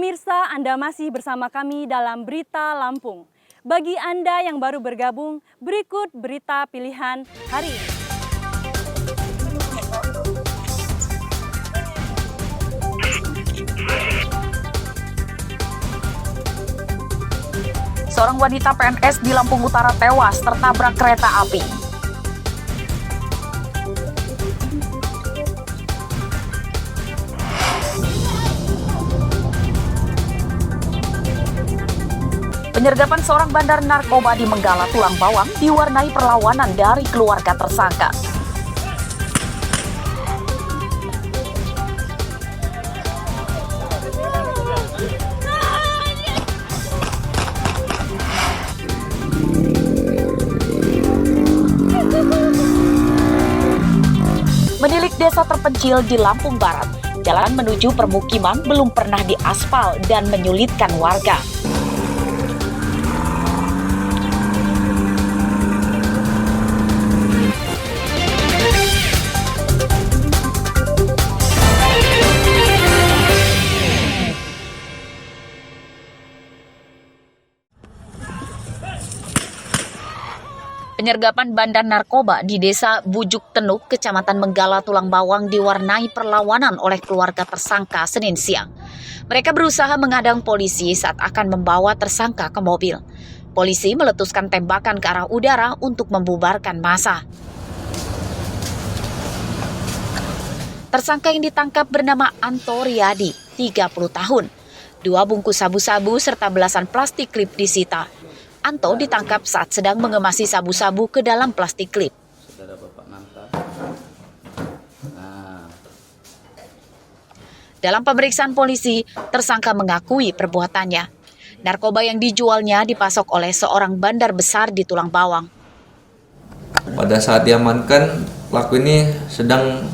Pemirsa, Anda masih bersama kami dalam Berita Lampung. Bagi Anda yang baru bergabung, berikut berita pilihan hari ini. Seorang wanita PNS di Lampung Utara tewas tertabrak kereta api. Penyergapan seorang bandar narkoba di Menggala Tulang Bawang diwarnai perlawanan dari keluarga tersangka. Menilik desa terpencil di Lampung Barat, jalan menuju permukiman belum pernah diaspal dan menyulitkan warga. Penyergapan bandar narkoba di desa Bujuk Tenuk, Kecamatan Menggala Tulang Bawang diwarnai perlawanan oleh keluarga tersangka Senin siang. Mereka berusaha menghadang polisi saat akan membawa tersangka ke mobil. Polisi meletuskan tembakan ke arah udara untuk membubarkan massa. Tersangka yang ditangkap bernama Anto Riyadi, 30 tahun. 2 bungkus sabu-sabu serta belasan plastik klip disita. Anto ditangkap saat sedang mengemasi sabu-sabu ke dalam plastik klip. Dalam pemeriksaan polisi, tersangka mengakui perbuatannya. Narkoba yang dijualnya dipasok oleh seorang bandar besar di Tulang Bawang. Pada saat diamankan, pelaku ini sedang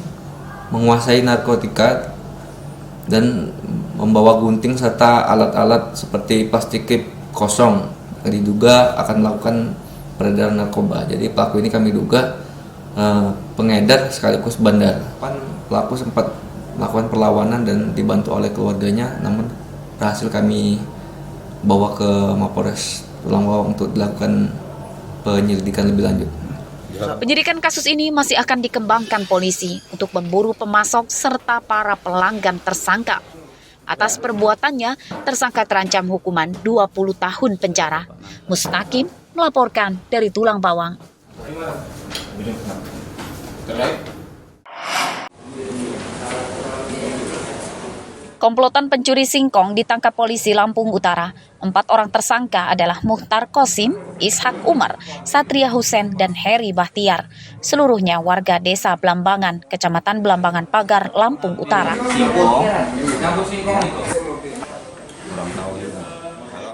menguasai narkotika dan membawa gunting serta alat-alat seperti plastik klip kosong. Diduga akan melakukan peredaran narkoba. Jadi pelaku ini kami duga pengedar sekaligus bandar. Pelaku sempat melakukan perlawanan dan dibantu oleh keluarganya, namun berhasil kami bawa ke Mapolres Tulang Bawang untuk dilakukan penyelidikan lebih lanjut. Penyidikan kasus ini masih akan dikembangkan polisi untuk memburu pemasok serta para pelanggan tersangka. Atas perbuatannya, tersangka terancam hukuman 20 tahun penjara. Mustaqim melaporkan dari Tulang Bawang. Komplotan pencuri singkong ditangkap polisi Lampung Utara. 4 orang tersangka adalah Muhtar Kosim, Ishak Umar, Satria Husen, dan Heri Bahtiar. Seluruhnya warga desa Belambangan, Kecamatan Belambangan Pagar, Lampung Utara.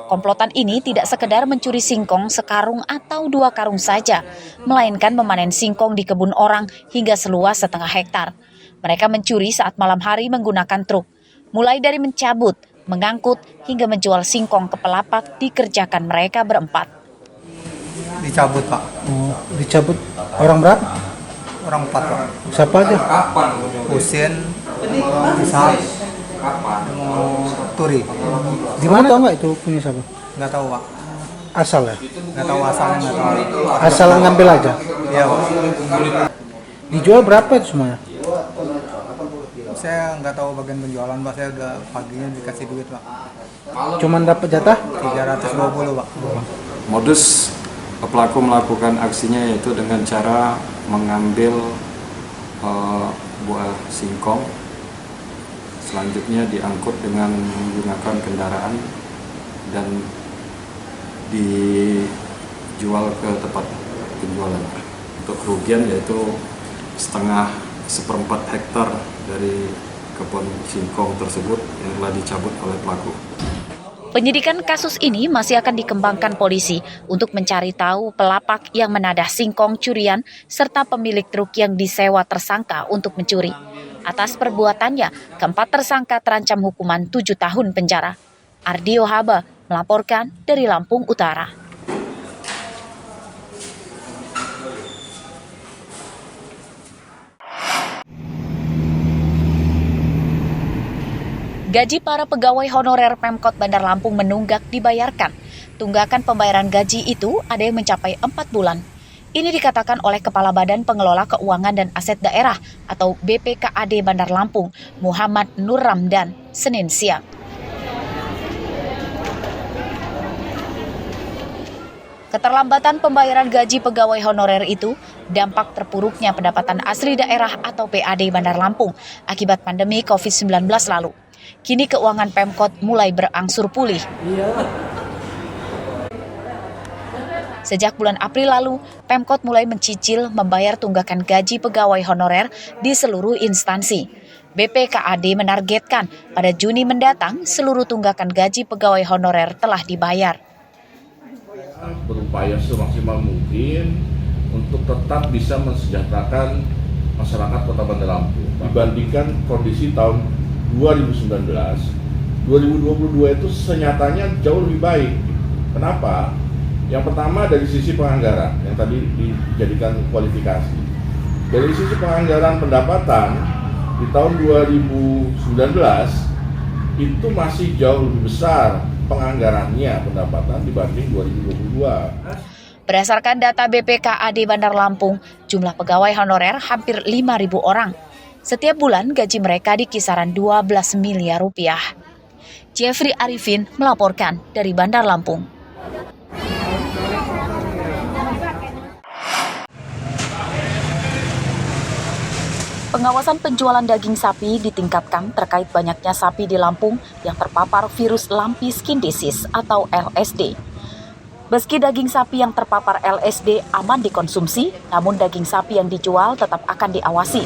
Komplotan ini tidak sekedar mencuri singkong sekarung atau 2 karung saja, melainkan memanen singkong di kebun orang hingga seluas setengah hektar. Mereka mencuri saat malam hari menggunakan truk. Mulai dari mencabut, mengangkut, hingga menjual singkong ke pelapak dikerjakan mereka berempat. Dicabut, Pak. Dicabut orang berapa? Orang 4, Pak. Siapa aja? Husin, Ishak, Turi. Di mana tau nggak itu punya siapa? Nggak tahu, Pak. Asal ya? Nggak tahu asalnya, nggak tahu. Asal ngambil aja. Iya, Pak. Dijual berapa itu semuanya? Saya nggak tahu bagian penjualan, Pak. Saya udah paginya dikasih duit, Pak. Cuman dapat jatah? 320, Pak. Modus pelaku melakukan aksinya yaitu dengan cara mengambil buah singkong, selanjutnya diangkut dengan menggunakan kendaraan dan dijual ke tempat penjualan. Untuk kerugian yaitu seperempat hektar dari kebun singkong tersebut yang telah dicabut oleh pelaku. Penyidikan kasus ini masih akan dikembangkan polisi untuk mencari tahu pelapak yang menadah singkong curian serta pemilik truk yang disewa tersangka untuk mencuri. Atas perbuatannya, keempat tersangka terancam hukuman 7 tahun penjara. Ardio Haba melaporkan dari Lampung Utara. Gaji para pegawai honorer Pemkot Bandar Lampung menunggak dibayarkan. Tunggakan pembayaran gaji itu ada yang mencapai 4 bulan. Ini dikatakan oleh Kepala Badan Pengelola Keuangan dan Aset Daerah atau BPKAD Bandar Lampung, Muhammad Nur Ramdan, Senin siang. Keterlambatan pembayaran gaji pegawai honorer itu dampak terpuruknya pendapatan asli daerah atau PAD Bandar Lampung akibat pandemi COVID-19 lalu. Kini keuangan Pemkot mulai berangsur pulih. Sejak bulan April lalu, Pemkot mulai mencicil membayar tunggakan gaji pegawai honorer di seluruh instansi. BPKAD menargetkan pada Juni mendatang seluruh tunggakan gaji pegawai honorer telah dibayar. Berupaya semaksimal mungkin untuk tetap bisa mensejahterakan masyarakat Kota Bandar Lampung. Dibandingkan kondisi tahun 2019, 2022 itu senyatanya jauh lebih baik. Kenapa? Yang pertama dari sisi penganggaran yang tadi dijadikan kualifikasi. Dari sisi penganggaran pendapatan di tahun 2019 itu masih jauh lebih besar penganggarannya pendapatan dibanding 2022. Berdasarkan data BPKAD Bandar Lampung, jumlah pegawai honorer hampir 5.000 orang. Setiap bulan gaji mereka di kisaran 12 miliar rupiah. Jeffrey Arifin melaporkan dari Bandar Lampung. Pengawasan penjualan daging sapi ditingkatkan terkait banyaknya sapi di Lampung yang terpapar virus Lumpy Skin Disease atau LSD. Meski daging sapi yang terpapar LSD aman dikonsumsi, namun daging sapi yang dijual tetap akan diawasi.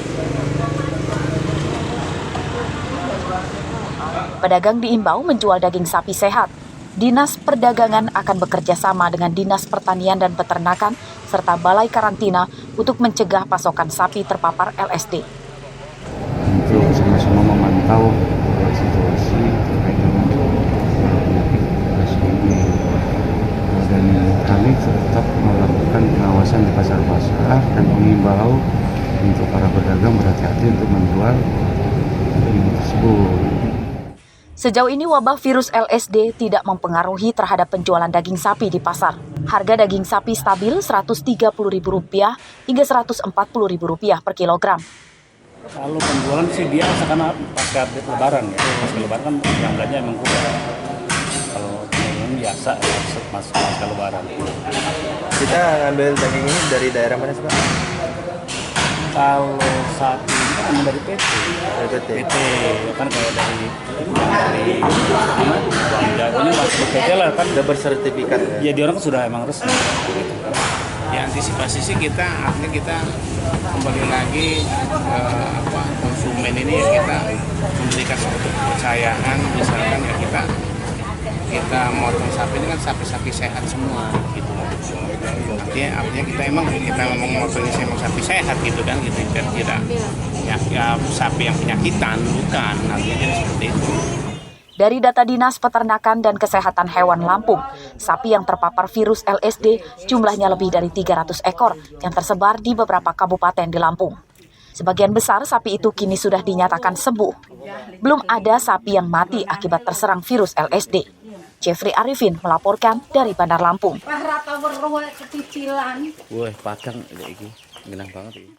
Pedagang diimbau menjual daging sapi sehat. Dinas Perdagangan akan bekerja sama dengan Dinas Pertanian dan Peternakan serta Balai Karantina untuk mencegah pasokan sapi terpapar LSD. Untuk sama-sama memantau situasi terkait dengan penyakit LSD ini, dan kami tetap melakukan pengawasan di pasar-pasar dan mengimbau untuk para pedagang berhati-hati untuk menjual daging tersebut. Sejauh ini wabah virus LSD tidak mempengaruhi terhadap penjualan daging sapi di pasar. Harga daging sapi stabil Rp130.000 hingga Rp140.000 per kilogram. Kalau penjualan sih biasa karena pasca lebaran ya. Pasca lebaran kan harganya emang kurang. Kalau penjualan biasa pasca lebaran. Kita ngambil daging ini dari daerah mana sih Pak? Kalau sapi ini kan dari PT kan kayak dari jatuhnya masuk PT lah kan udah bersertifikat ya dia orang kan sudah emang resmi gitu. Ya antisipasi sih kita artinya kita kembali lagi konsumen ini ya kita memberikan suatu kepercayaan misalkan ya kita motong sapi ini kan sapi-sapi sehat semua gitu. Artinya kita memang motongnya emang sapi sehat gitu kan gitu dan tidak ya sapi yang penyakitan bukan artinya jadi seperti itu. Dari data Dinas Peternakan dan Kesehatan Hewan Lampung, sapi yang terpapar virus LSD jumlahnya lebih dari 300 ekor yang tersebar di beberapa kabupaten di Lampung. Sebagian besar sapi itu kini sudah dinyatakan sembuh. Belum ada sapi yang mati akibat terserang virus LSD. Jeffrey Arifin melaporkan dari Bandar Lampung. Wah, padang ini, genah banget ini.